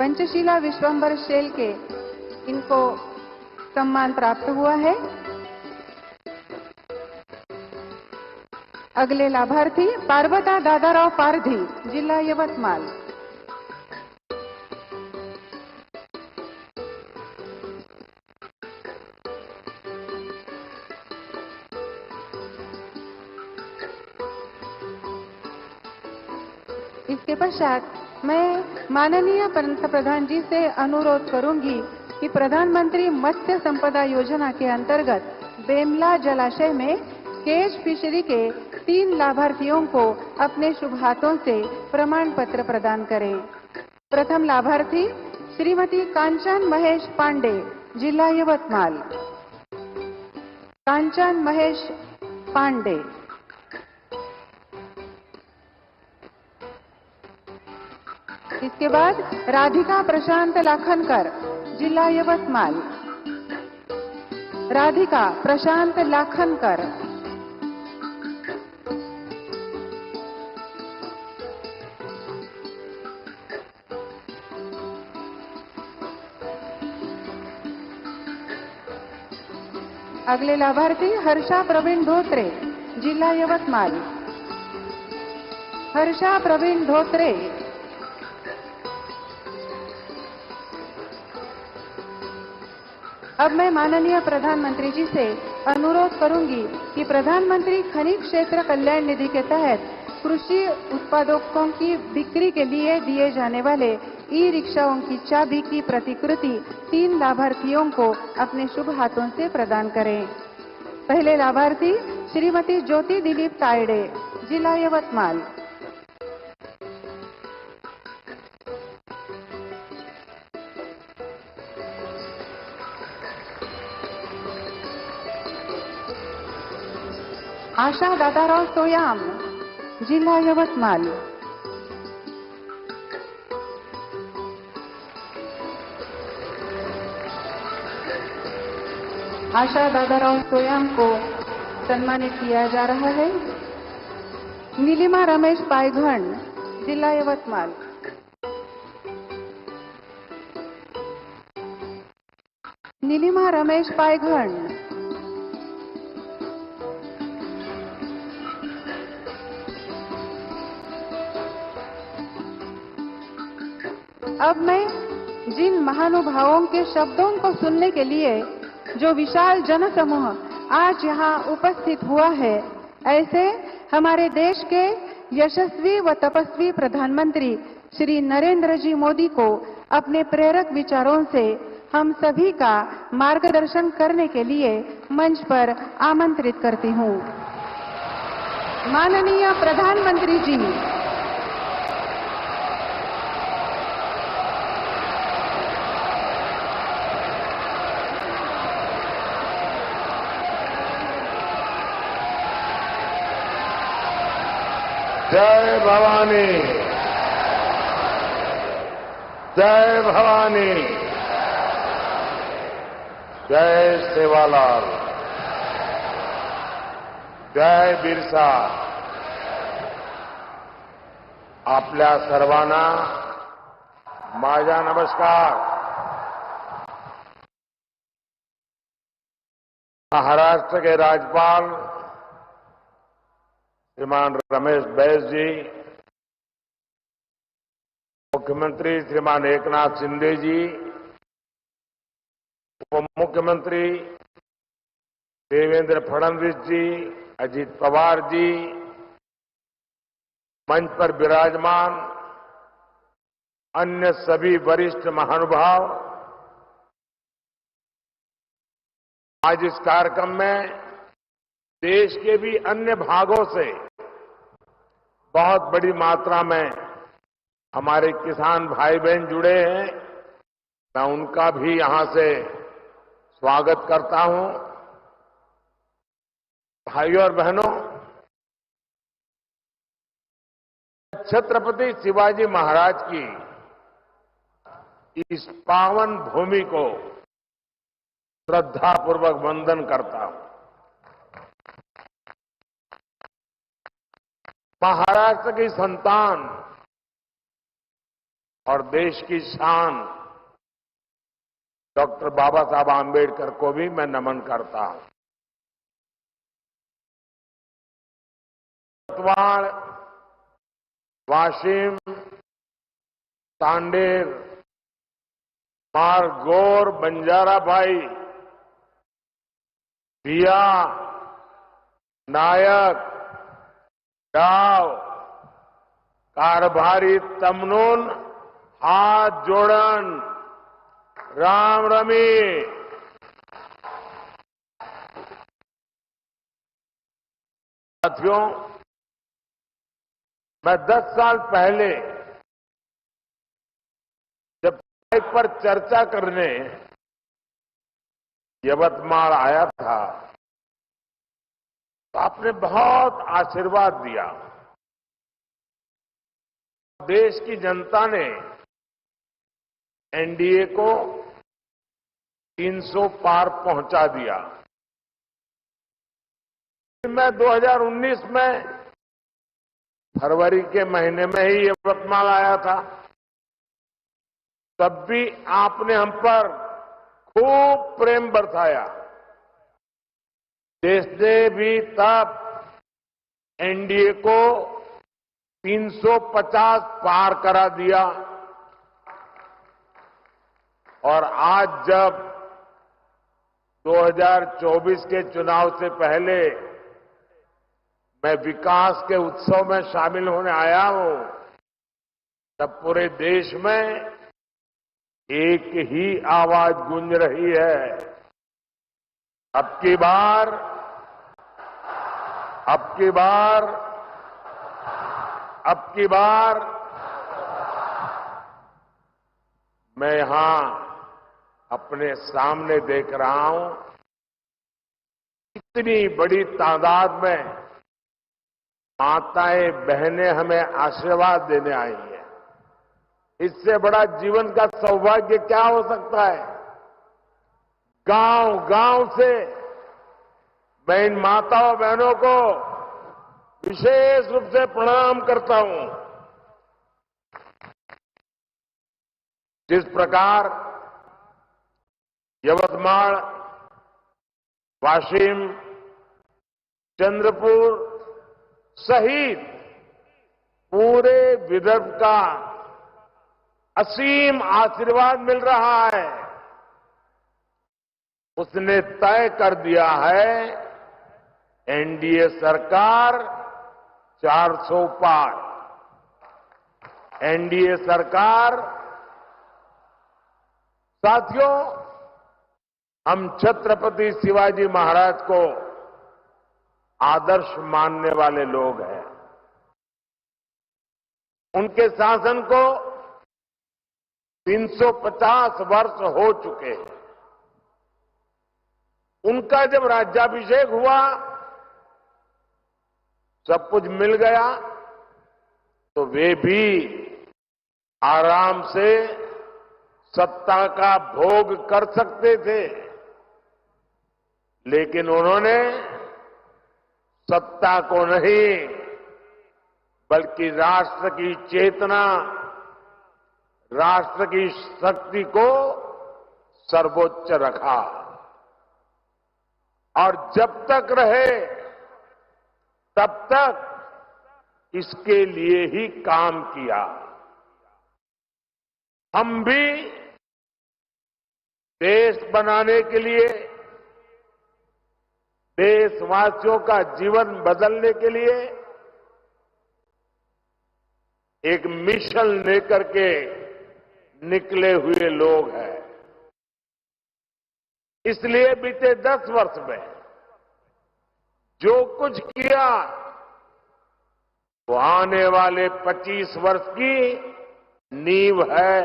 Panchsheela Vishwambhar shell के इनको सम्मान प्राप्त हुआ है। अगले लाभार्थी पार्वता दादाराव पारधी, जिला यवतमाल। इसके पश्चात मैं माननीय पंतप्रधान जी से अनुरोध करूंगी कि प्रधानमंत्री मत्स्य संपदा योजना के अंतर्गत बेमला जलाशय में केज फिशरी के 3 लाभार्थियों को अपने शुभ हाथों से प्रमाण पत्र प्रदान करें। प्रथम लाभार्थी श्रीमती कांचन महेश पांडे, जिला यवतमाल। कांचन महेश पांडे। इसके बाद राधिका प्रशांत लाखनकर, जिला यवतमाल। राधिका प्रशांत लाखनकर। अगले लाभार्थी हर्षा प्रवीण धोत्रे, जिला यवतमाल। हर्षा प्रवीण धोत्रे। अब मैं माननीय प्रधानमंत्री जी से अनुरोध करूंगी कि प्रधानमंत्री खनिज क्षेत्र कल्याण निधि के तहत कृषि उत्पादकों की बिक्री के लिए दिए जाने वाले ई रिक्शाओं की चाबी की प्रतिकृति 3 लाभार्थियों को अपने शुभ हाथों से प्रदान करें। पहले लाभार्थी श्रीमती ज्योति दिलीप तायडे, जिला यवतमाल। आशा दादाराव सोयाम, जिला यवतमाल। आशा दादाराव सोयाम को सम्मानित किया जा रहा है। नीलिमा रमेश पायघन, जिला यवतमाल। नीलिमा रमेश पायघन। अब मैं जिन महानुभावों के शब्दों को सुनने के लिए जो विशाल जनसमूह आज यहाँ उपस्थित हुआ है, ऐसे हमारे देश के यशस्वी व तपस्वी प्रधानमंत्री श्री नरेंद्र जी मोदी को अपने प्रेरक विचारों से हम सभी का मार्गदर्शन करने के लिए मंच पर आमंत्रित करती हूँ। माननीय प्रधानमंत्री जी, जय भवानी, जय भवानी, जय सेवालाल, जय बिरसा। आपल्या सर्वांना माझा नमस्कार। महाराष्ट्र के राज्यपाल श्रीमान रमेश बैस जी, मुख्यमंत्री श्रीमान एकनाथ शिंदे जी, उप मुख्यमंत्री देवेंद्र फडणवीस जी, अजित पवार जी, मंच पर विराजमान अन्य सभी वरिष्ठ महानुभाव, आज इस कार्यक्रम में देश के भी अन्य भागों से बहुत बड़ी मात्रा में हमारे किसान भाई बहन जुड़े हैं। मैं उनका भी यहां से स्वागत करता हूं। भाइयों और बहनों, छत्रपति शिवाजी महाराज की इस पावन भूमि को श्रद्धापूर्वक वंदन करता हूं। महाराष्ट्र की संतान और देश की शान डॉक्टर बाबा साहब आम्बेडकर को भी मैं नमन करता हूं। सतवाड़, वाशिम, तांडेर, मारगोर, बंजारा भाई, भिया, नायक, डाव, कारभारी तमनून, हाथ जोड़न, राम रमी। साथियों, मैं 10 साल पहले जब पर चर्चा करने यवतमाल आया था तो आपने बहुत आशीर्वाद दिया। देश की जनता ने एनडीए को 300 पार पहुंचा दिया। मैं 2019 में फरवरी के महीने में ही यवतमाल आया था। तब भी आपने हम पर खूब प्रेम बरसाया। देश ने भी तब एनडीए को 350 पार करा दिया और आज जब 2024 के चुनाव से पहले मैं विकास के उत्सव में शामिल होने आया हूं, तब पूरे देश में एक ही आवाज गूंज रही है, अब की बार मैं यहां अपने सामने देख रहा हूं, इतनी बड़ी तादाद में माताएं बहनें हमें आशीर्वाद देने आई हैं। इससे बड़ा जीवन का सौभाग्य क्या हो सकता है। गांव गांव से मैं इन माताओं बहनों को विशेष रूप से प्रणाम करता हूं। जिस प्रकार यवतमाल, वाशिम, चंद्रपुर सहित पूरे विदर्भ का असीम आशीर्वाद मिल रहा है, उसने तय कर दिया है एनडीए सरकार 400 पार। एनडीए सरकार, साथियों, हम छत्रपति शिवाजी महाराज को आदर्श मानने वाले लोग हैं। उनके शासन को 350 वर्ष हो चुके हैं। उनका जब राज्याभिषेक हुआ, सब कुछ मिल गया, तो वे भी आराम से सत्ता का भोग कर सकते थे, लेकिन उन्होंने सत्ता को नहीं बल्कि राष्ट्र की चेतना, राष्ट्र की शक्ति को सर्वोच्च रखा और जब तक रहे तब तक इसके लिए ही काम किया। हम भी देश बनाने के लिए, देशवासियों का जीवन बदलने के लिए एक मिशन लेकर के निकले हुए लोग हैं। इसलिए बीते 10 वर्ष में जो कुछ किया वो आने वाले 25 वर्ष की नींव है।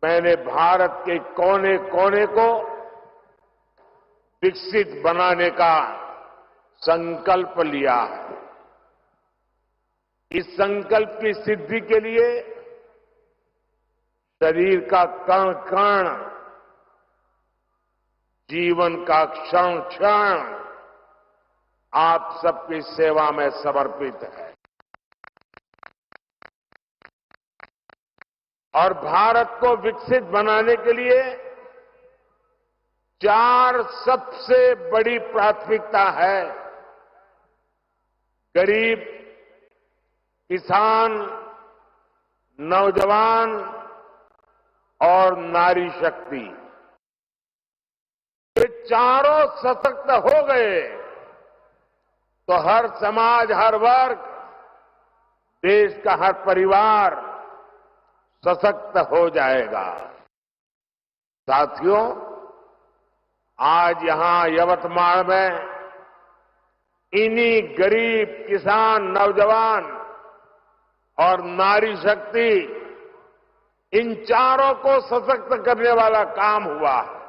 मैंने भारत के कोने कोने को विकसित बनाने का संकल्प लिया है। इस संकल्प की सिद्धि के लिए शरीर का कण कण, जीवन का क्षण क्षण आप सबकी सेवा में समर्पित है। और भारत को विकसित बनाने के लिए 4 सबसे बड़ी प्राथमिकता है। गरीब, किसान, नौजवान और नारी शक्ति, ये चारों सशक्त हो गए तो हर समाज, हर वर्ग, देश का हर परिवार सशक्त हो जाएगा। साथियों, आज यहां यवतमाल में इन्हीं गरीब, किसान, नौजवान और नारी शक्ति, इन चारों को सशक्त करने वाला काम हुआ है।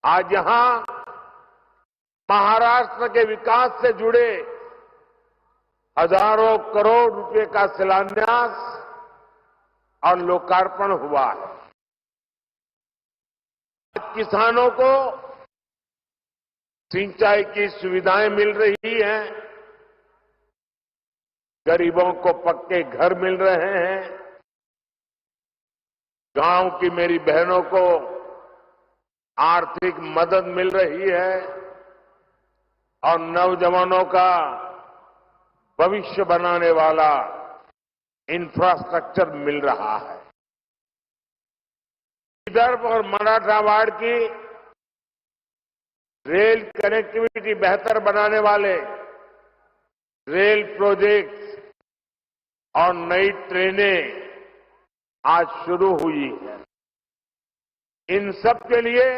आज यहां महाराष्ट्र के विकास से जुड़े हजारों करोड़ रुपए का शिलान्यास और लोकार्पण हुआ है। किसानों को सिंचाई की सुविधाएं मिल रही हैं, गरीबों को पक्के घर मिल रहे हैं, गांव की मेरी बहनों को आर्थिक मदद मिल रही है और नौजवानों का भविष्य बनाने वाला इंफ्रास्ट्रक्चर मिल रहा है। विदर्भ और मराठवाड़ की रेल कनेक्टिविटी बेहतर बनाने वाले रेल प्रोजेक्ट्स और नई ट्रेनें आज शुरू हुई है। इन सब के लिए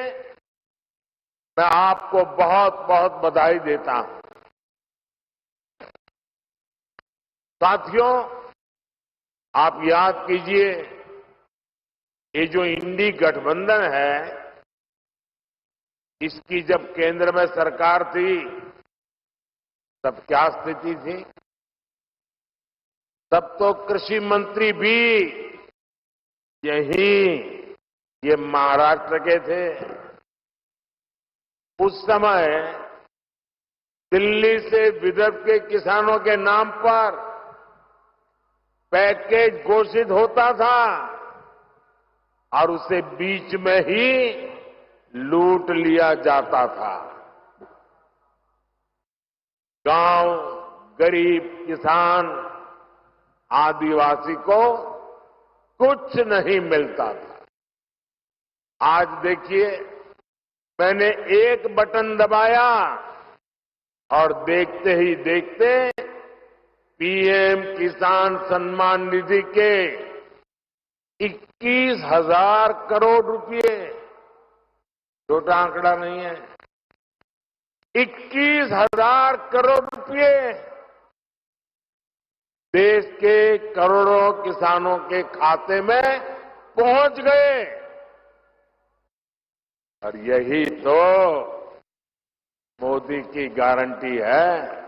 मैं आपको बहुत बहुत बधाई देता हूं। साथियों, आप याद कीजिए, ये जो इंडी गठबंधन है, इसकी जब केंद्र में सरकार थी तब क्या स्थिति थी? तब तो कृषि मंत्री भी ये महाराष्ट्र के थे। उस समय दिल्ली से विदर्भ के किसानों के नाम पर पैकेज घोषित होता था और उसे बीच में ही लूट लिया जाता था। गांव, गरीब, किसान, आदिवासी को कुछ नहीं मिलता था। आज देखिए, मैंने एक बटन दबाया और देखते ही देखते पीएम किसान सम्मान निधि के 21,000 करोड़ रुपए, छोटा आंकड़ा नहीं है, 21,000 करोड़ रुपए देश के करोड़ों किसानों के खाते में पहुंच गए। और यही तो मोदी की गारंटी है।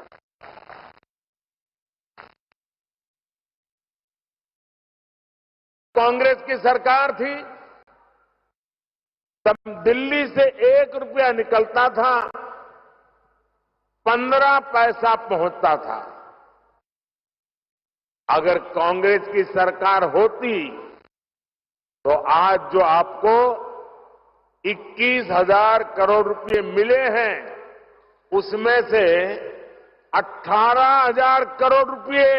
कांग्रेस की सरकार थी तब दिल्ली से 1 रुपया निकलता था, 15 पैसा पहुंचता था। अगर कांग्रेस की सरकार होती तो आज जो आपको 21,000 करोड़ रुपए मिले हैं, उसमें से 18,000 करोड़ रुपए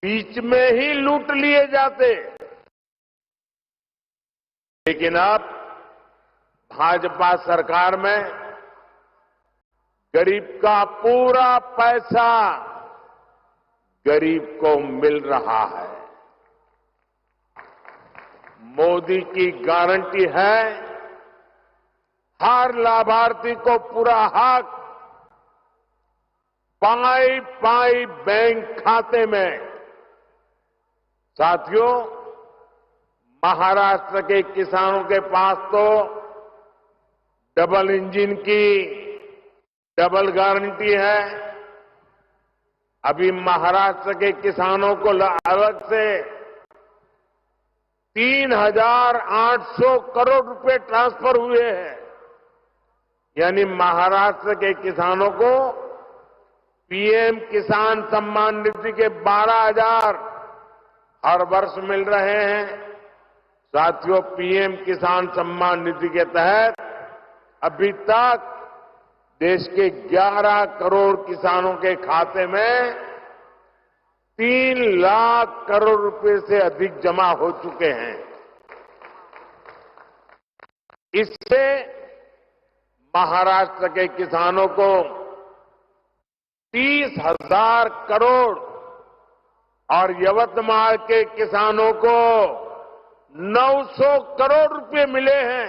बीच में ही लूट लिए जाते। लेकिन अब भाजपा सरकार में गरीब का पूरा पैसा गरीब को मिल रहा है। मोदी की गारंटी है, हर लाभार्थी को पूरा हक पाई पाई बैंक खाते में। साथियों, महाराष्ट्र के किसानों के पास तो डबल इंजन की डबल गारंटी है। अभी महाराष्ट्र के किसानों को अलग से 3,800 करोड़ रुपए ट्रांसफर हुए हैं। यानी महाराष्ट्र के किसानों को पीएम किसान सम्मान निधि के 12,000 हर वर्ष मिल रहे हैं। साथियों, पीएम किसान सम्मान निधि के तहत अभी तक देश के 11 करोड़ किसानों के खाते में 3 लाख करोड़ रुपए से अधिक जमा हो चुके हैं। इससे महाराष्ट्र के किसानों को 30,000 करोड़ और यवतमाल के किसानों को 900 करोड़ रुपए मिले हैं।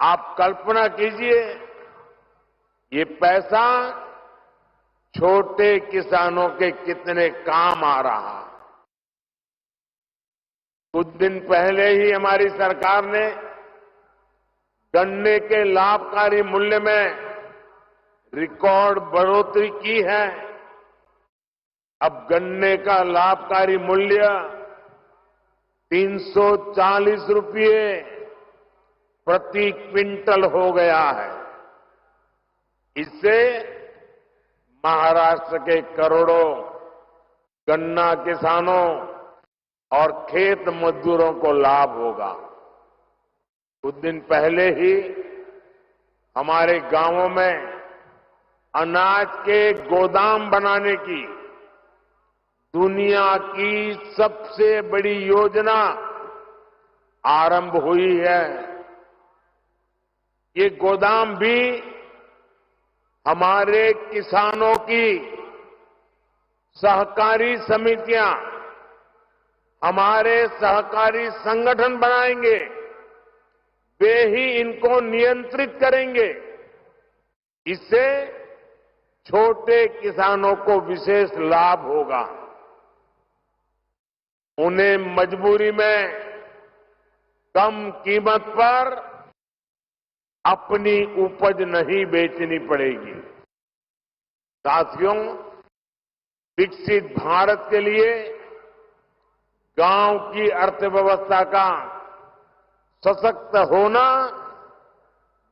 आप कल्पना कीजिए, ये पैसा छोटे किसानों के कितने काम आ रहा। कुछ दिन पहले ही हमारी सरकार ने गन्ने के लाभकारी मूल्य में रिकॉर्ड बढ़ोतरी की है। अब गन्ने का लाभकारी मूल्य 340 रुपये प्रति क्विंटल हो गया है। इससे महाराष्ट्र के करोड़ों गन्ना किसानों और खेत मजदूरों को लाभ होगा। कुछ दिन पहले ही हमारे गांवों में अनाज के गोदाम बनाने की दुनिया की सबसे बड़ी योजना आरंभ हुई है। ये गोदाम भी हमारे किसानों की सहकारी समितियां, हमारे सहकारी संगठन बनाएंगे। वे ही इनको नियंत्रित करेंगे। इससे छोटे किसानों को विशेष लाभ होगा। उन्हें मजबूरी में कम कीमत पर अपनी उपज नहीं बेचनी पड़ेगी। साथियों, विकसित भारत के लिए गांव की अर्थव्यवस्था का सशक्त होना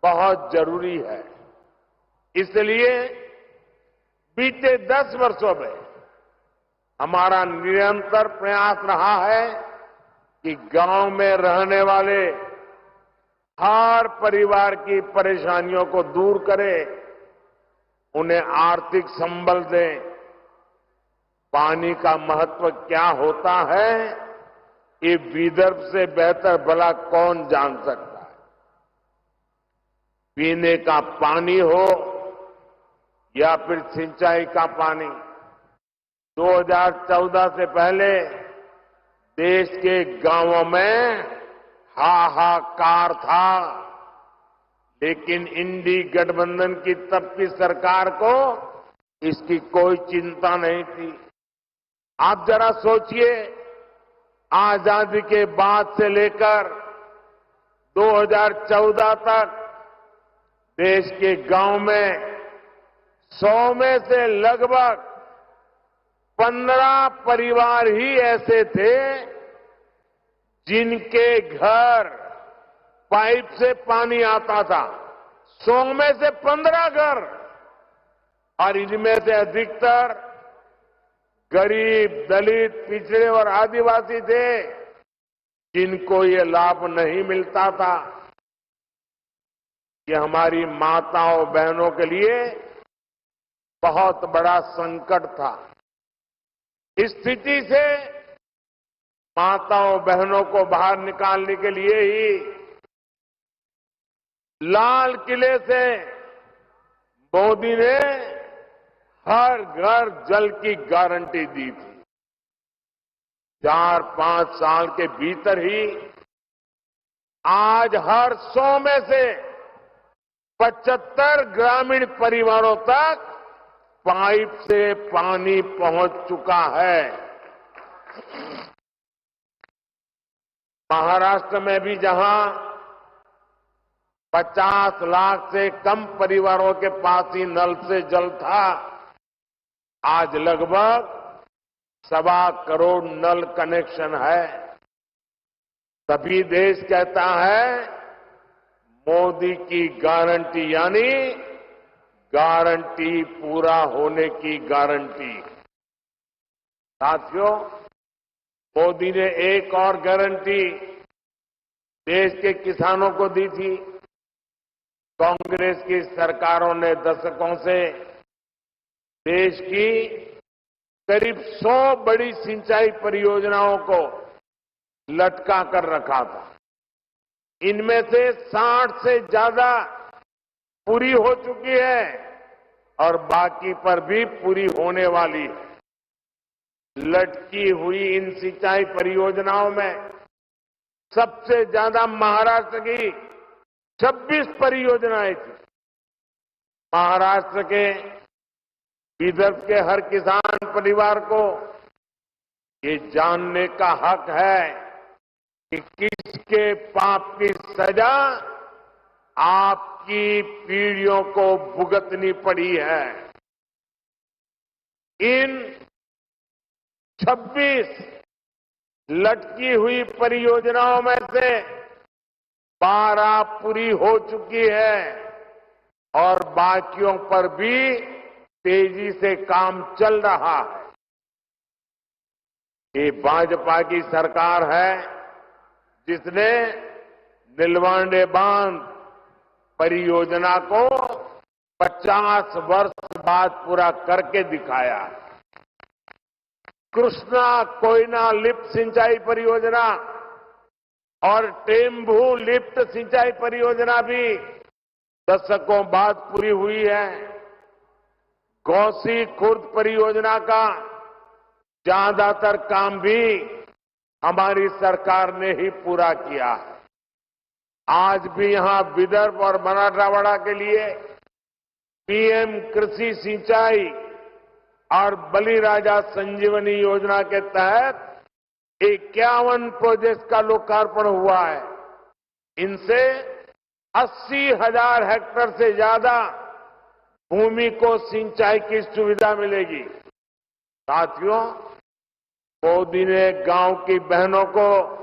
बहुत जरूरी है। इसलिए बीते 10 वर्षों में हमारा निरंतर प्रयास रहा है कि गांव में रहने वाले हर परिवार की परेशानियों को दूर करें, उन्हें आर्थिक संबल दें। पानी का महत्व क्या होता है, ये विदर्भ से बेहतर भला कौन जान सकता है। पीने का पानी हो या फिर सिंचाई का पानी, 2014 से पहले देश के गांवों में हाहाकार था, लेकिन इंडी गठबंधन की तब की सरकार को इसकी कोई चिंता नहीं थी। आप जरा सोचिए, आजादी के बाद से लेकर 2014 तक देश के गांव में 100 में से लगभग 15 परिवार ही ऐसे थे जिनके घर पाइप से पानी आता था। 100 में से 15 घर, और इनमें से अधिकतर गरीब, दलित, पिछड़े और आदिवासी थे जिनको ये लाभ नहीं मिलता था। ये हमारी माताओं बहनों के लिए बहुत बड़ा संकट था। इस स्थिति से माताओं बहनों को बाहर निकालने के लिए ही लाल किले से मोदी ने हर घर जल की गारंटी दी थी। 4-5 साल के भीतर ही आज हर 100 में से 75 ग्रामीण परिवारों तक पाइप से पानी पहुंच चुका है। महाराष्ट्र में भी जहां 50 लाख से कम परिवारों के पास ही नल से जल था, आज लगभग 1.25 करोड़ नल कनेक्शन है। तभी देश कहता है मोदी की गारंटी, यानी गारंटी पूरा होने की गारंटी। साथियों, मोदी ने एक और गारंटी देश के किसानों को दी थी। कांग्रेस की सरकारों ने दशकों से देश की करीब 100 बड़ी सिंचाई परियोजनाओं को लटका कर रखा था। इनमें से 60 से ज्यादा पूरी हो चुकी है और बाकी पर भी पूरी होने वाली है। लटकी हुई इन सिंचाई परियोजनाओं में सबसे ज्यादा महाराष्ट्र की 26 परियोजनाएं थी। महाराष्ट्र के विदर्भ के हर किसान परिवार को ये जानने का हक है कि किसके पाप की सजा आपकी पीढ़ियों को भुगतनी पड़ी है। इन 26 लटकी हुई परियोजनाओं में से 12 पूरी हो चुकी है और बाकियों पर भी तेजी से काम चल रहा है। ये भाजपा की सरकार है जिसने नीलवांडे बांध परियोजना को 50 वर्ष बाद पूरा करके दिखाया है। कृष्णा कोयना लिफ्ट सिंचाई परियोजना और टेम्भू लिफ्ट सिंचाई परियोजना भी दशकों बाद पूरी हुई है। गौसी खुर्द परियोजना का ज्यादातर काम भी हमारी सरकार ने ही पूरा किया है। आज भी यहां विदर्भ और मराठवाड़ा के लिए पीएम कृषि सिंचाई और बलिराजा संजीवनी योजना के तहत 51 प्रोजेक्ट का लोकार्पण हुआ है। इनसे 80,000 हेक्टेयर से ज्यादा भूमि को सिंचाई की सुविधा मिलेगी। साथियों, मोदी ने गांव की बहनों को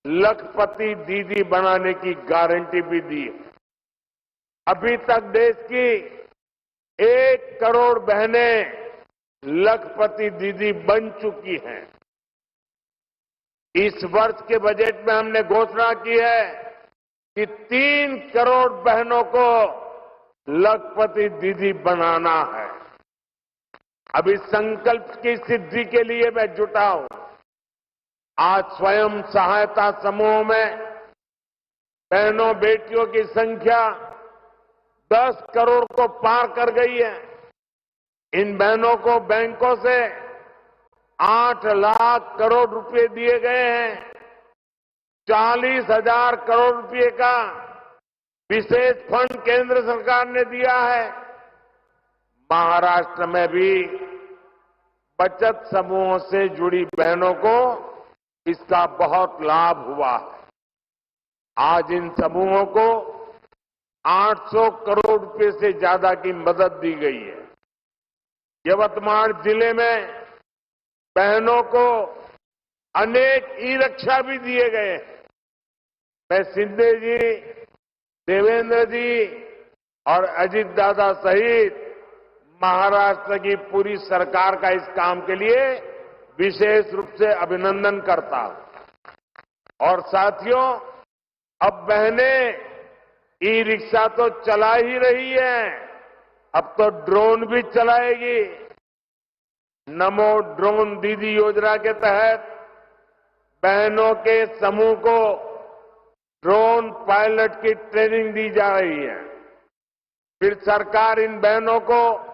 लखपति दीदी बनाने की गारंटी भी दी है। अभी तक देश की 1 करोड़ बहनें लखपति दीदी बन चुकी हैं। इस वर्ष के बजट में हमने घोषणा की है कि 3 करोड़ बहनों को लखपति दीदी बनाना है। अब इस संकल्प की सिद्धि के लिए मैं जुटा हूं। आज स्वयं सहायता समूहों में बहनों बेटियों की संख्या 10 करोड़ को पार कर गई है। इन बहनों को बैंकों से 8 लाख करोड़ रुपए दिए गए हैं। 40,000 करोड़ रुपए का विशेष फंड केंद्र सरकार ने दिया है। महाराष्ट्र में भी बचत समूहों से जुड़ी बहनों को इसका बहुत लाभ हुआ है। आज इन समूहों को 800 करोड़ रुपए से ज्यादा की मदद दी गई है। यवतमाल जिले में बहनों को अनेक ई-रिक्शा भी दिए गए हैं। मैं शिंदे जी, देवेंद्र जी और अजीत दादा सहित महाराष्ट्र की पूरी सरकार का इस काम के लिए विशेष रूप से अभिनंदन करता हूं। और साथियों, अब बहनें ई-रिक्शा तो चला ही रही है, अब तो ड्रोन भी चलाएगी। नमो ड्रोन दीदी योजना के तहत बहनों के समूह को ड्रोन पायलट की ट्रेनिंग दी जा रही है। फिर सरकार इन बहनों को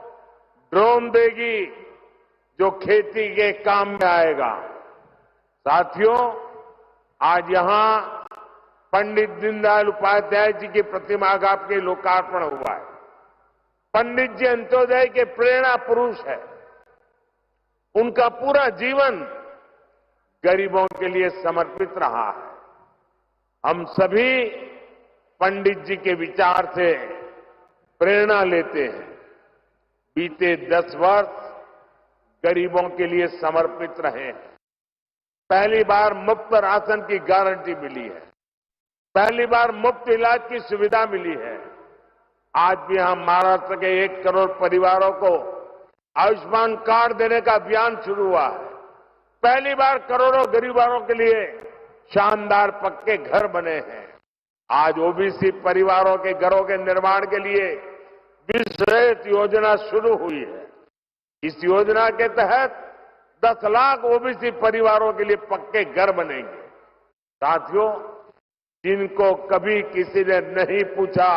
ड्रोन देगी जो खेती के काम में आएगा। साथियों, आज यहां पंडित दीनदयाल उपाध्याय जी की प्रतिमा का आपके लोकार्पण हुआ है। पंडित जी अंत्योदय के प्रेरणा पुरुष है। उनका पूरा जीवन गरीबों के लिए समर्पित रहा है। हम सभी पंडित जी के विचार से प्रेरणा लेते हैं। बीते 10 वर्ष गरीबों के लिए समर्पित रहे हैं। पहली बार मुफ्त राशन की गारंटी मिली है। पहली बार मुफ्त इलाज की सुविधा मिली है। आज भी हम महाराष्ट्र के 1 करोड़ परिवारों को आयुष्मान कार्ड देने का अभियान शुरू हुआ है। पहली बार करोड़ों गरीबों के लिए शानदार पक्के घर बने हैं। आज ओबीसी परिवारों के घरों के निर्माण के लिए विशेष योजना शुरू हुई है। इस योजना के तहत 10 लाख ओबीसी परिवारों के लिए पक्के घर बनेंगे। साथियों, जिनको कभी किसी ने नहीं पूछा,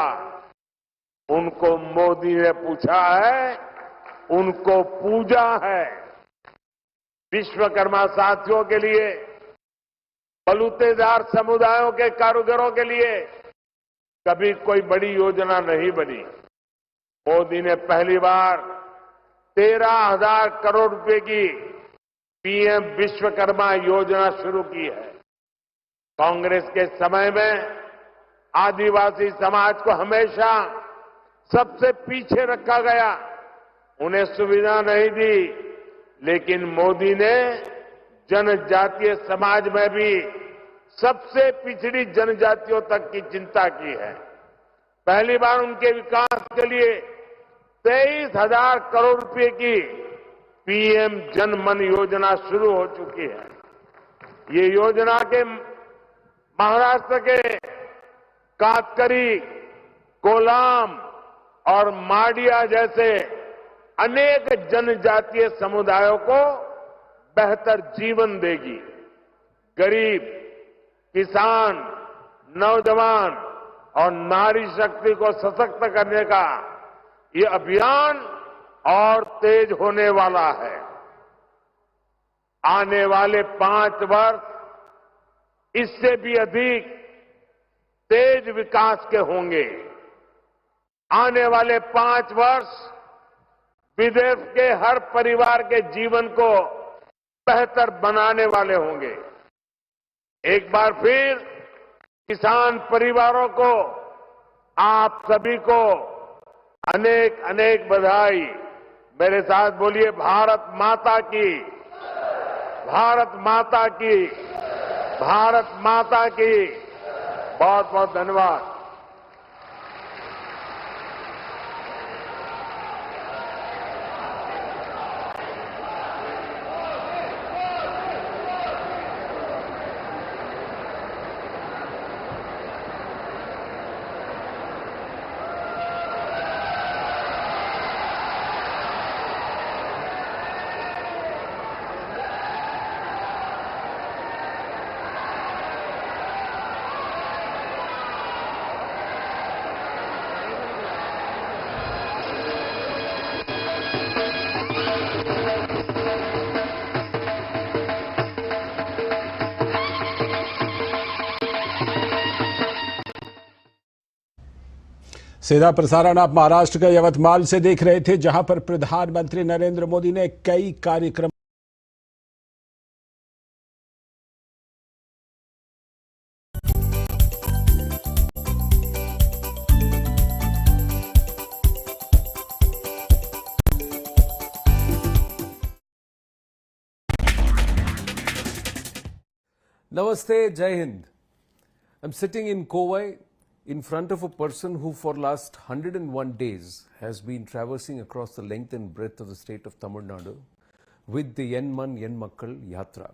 उनको मोदी ने पूछा है, उनको पूजा है। विश्वकर्मा साथियों के लिए, बलूतेदार समुदायों के कारीगरों के लिए कभी कोई बड़ी योजना नहीं बनी। मोदी ने पहली बार 13,000 करोड़ रुपए की पीएम विश्वकर्मा योजना शुरू की है। कांग्रेस के समय में आदिवासी समाज को हमेशा सबसे पीछे रखा गया, उन्हें सुविधा नहीं दी, लेकिन मोदी ने जनजातीय समाज में भी सबसे पिछड़ी जनजातियों तक की चिंता की है। पहली बार उनके विकास के लिए 23,000 करोड़ रुपए की पीएम जन मन योजना शुरू हो चुकी है। ये योजना के महाराष्ट्र के कातकरी, कोलाम और माडिया जैसे अनेक जनजातीय समुदायों को बेहतर जीवन देगी। गरीब, किसान, नौजवान और नारी शक्ति को सशक्त करने का ये अभियान और तेज होने वाला है। आने वाले 5 वर्ष इससे भी अधिक तेज विकास के होंगे। आने वाले 5 वर्ष विदेश के हर परिवार के जीवन को बेहतर बनाने वाले होंगे। एक बार फिर किसान परिवारों को, आप सभी को अनेक अनेक बधाई। मेरे साथ बोलिए, भारत माता की, भारत माता की, भारत माता की। बहुत बहुत धन्यवाद। सीधा प्रसारण आप महाराष्ट्र के यवतमाल से देख रहे थे, जहां पर प्रधानमंत्री नरेंद्र मोदी ने कई कार्यक्रम Namaste, Jai Hind. I'm sitting in Kovai in front of a person who for last 101 days has been traversing across the length and breadth of the state of Tamil Nadu with the Yen Man Yen Makkal Yatra.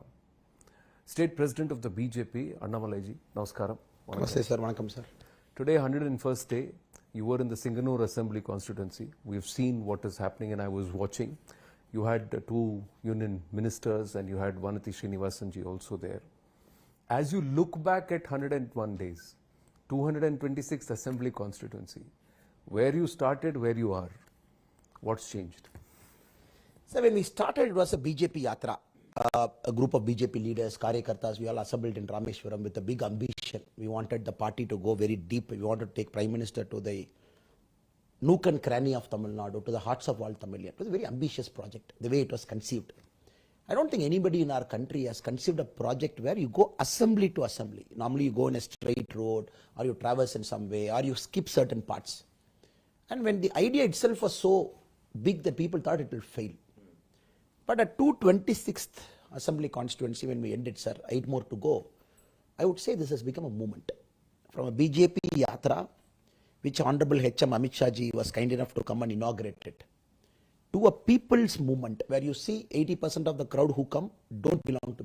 State President of the BJP, Annamalaiji, Namaskaram. Namaste sir, Vanakkam sir. Today, 101st day, you were in the Singanore Assembly constituency. We've seen what is happening and I was watching. You had 2 union ministers and you had Vanati Srinivasanji also there. As you look back at 101 days, 226th Assembly constituency, where you started, where you are, what's changed? So when we started, it was a BJP Yatra. A group of BJP leaders, Karyakartas, we all assembled in Rameshwaram with a big ambition. We wanted the party to go very deep. We wanted to take Prime Minister to the nook and cranny of Tamil Nadu, to the hearts of all Tamilians. It was a very ambitious project, the way it was conceived. I don't think anybody in our country has conceived a project where you go assembly to assembly. Normally you go in a straight road, or you traverse in some way, or you skip certain parts. And when the idea itself was so big that people thought it will fail. But at 226th Assembly constituency, when we ended, sir, 8 more to go, I would say this has become a movement. From a BJP Yatra, which Honorable H.M. Amit Shah ji was kind enough to come and inaugurate it, to a people's movement where you see 80% of the crowd who come don't belong to